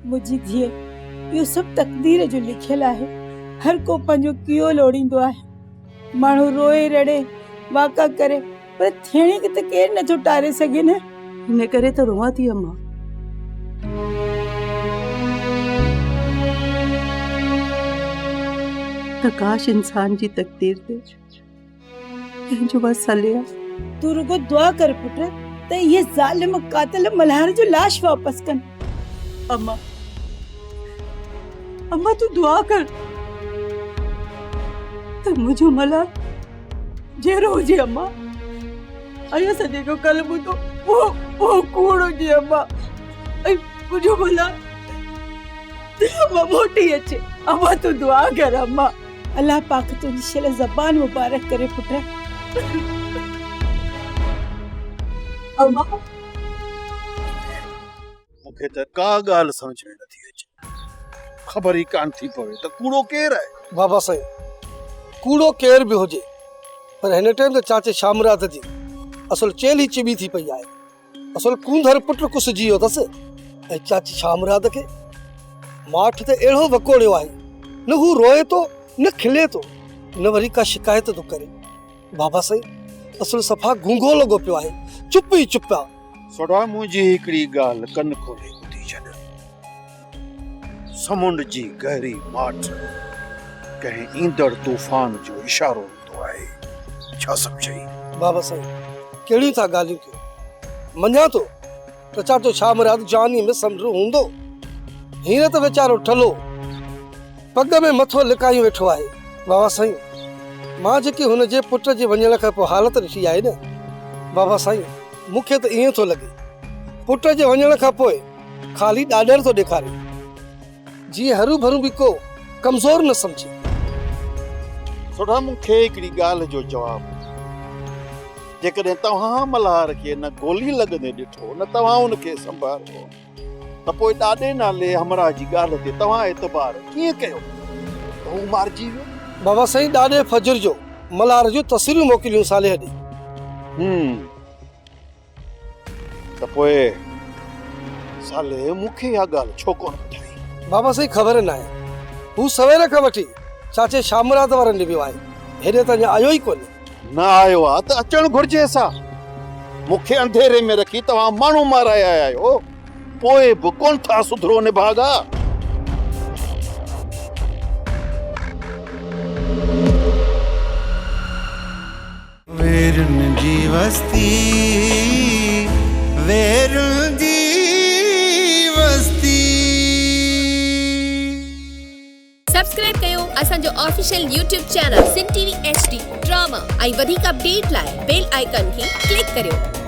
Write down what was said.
मुझी धीअ यो सब तकदीर जो लिखियल है। हर को पंजो कियो लोड़ींदो है। माण्हू रोए रड़े वाका करे पर थियणी के त केर न टारे सके न। इन करे तो रोवा थी अम्मा। काश इंसान जी तकदीर ते जो बस हलिया। तू रुगो दुआ कर पुत्र त ये जालिम कातिल मल्हार जो लाश वापस कन। अम्मा अम्मा तू दुआ कर तो मुझे मल्हार जेरो हो जी अम्मा। आया सजे को कल बुतो वो कूड़ो जी अम्मा। मुझे मल्हार अम्मा मोटी अच्छे। अम्मा तू दुआ कर अम्मा। अल्लाह पाक तुझी शल ज़बान मुबारक करे पुत्र। अम्मा मुखे त का गाल समझ में नथी अचे। खबर ही कान थी पवे त कूड़ो केर है। बाबा साईं कूड़ो केर भी होजे पर हिन टाइम त चाचे शामरात जी असल चेल ही चिबी थी पई आहे। असल कूंधर पुट कुस जियो तस ऐं चाची शामरात के माठ ते एड़ो वकोड़ियो आहे। न हू रोए तो न खिले तो न वरी का शिकायत तो करे। बाबा साईं असल सफा गूंगो लॻो पियो आहे। चुप ही चुप आहे। सोडा मुंहिंजी हिकिड़ी गाल कन खोले ॿुधी छॾ। समुंड जी गहरी माठ कंहिं ईंदड़ तूफान जो इशारो हूंदो आहे। छा सम्झई? बाबा साईं कहिड़ियूं था ॻाल्हियूं कयो। मञा थो त चाचो शामरात जानी में समुंड हूंदो। हींअर त वीचारो ठलो पग में मथो लिकाई वेठो आहे। बाबा साईं मां जेकी हुन जे पुट जे वञण खां पोइ हालत ॾिठी आहे न बाबा साईं मूंखे त ईअं थो लॻे पुट जे वञण खां पोइ ख़ाली ॾाॾर थो ॾेखारे जीअं हरू भरू बि को कमज़ोर न सम्झे। सोडा मूंखे हिकिड़ी ॻाल्हि जो जवाबु। जेकॾहिं तव्हां मल्हार खे न गोली लॻंदे ॾिठो न तव्हां हुनखे संभालियो त पोइ ॾाॾे नाले हमरा जी ॻाल्हि ते तव्हां एतबार कीअं कयो? हू मारिजी वियो। बाबा साईं ॾाॾे फजर जो मल्हार जो तस्वीरूं मोकिलियूं साले ॾे। त पोइ साले मूंखे इहा ॻाल्हि छो कोन ॿुधाई? बाबा साईं ख़बर न आहे। हू सवेर खां वठी चाचे शामरात वारनि ॾे वियो आहे। हेॾे त अञा आयो ई कोन्हे। न आयो आहे त अचणु घुरिजे। असां मूंखे अंधेरे में रखी तव्हां माण्हू माराया आहियो पोइ बि कोन था सुधरो निभागा। वेरुन जी वस्ती वेरुन जी वस्ती। सब्सक्राइब कयो असांजो ऑफिशियल YouTube चैनल सिन टीवी HD ड्रामा ऐं वधीक अपडेट लाइ बेल आइकन खे क्लिक करियो।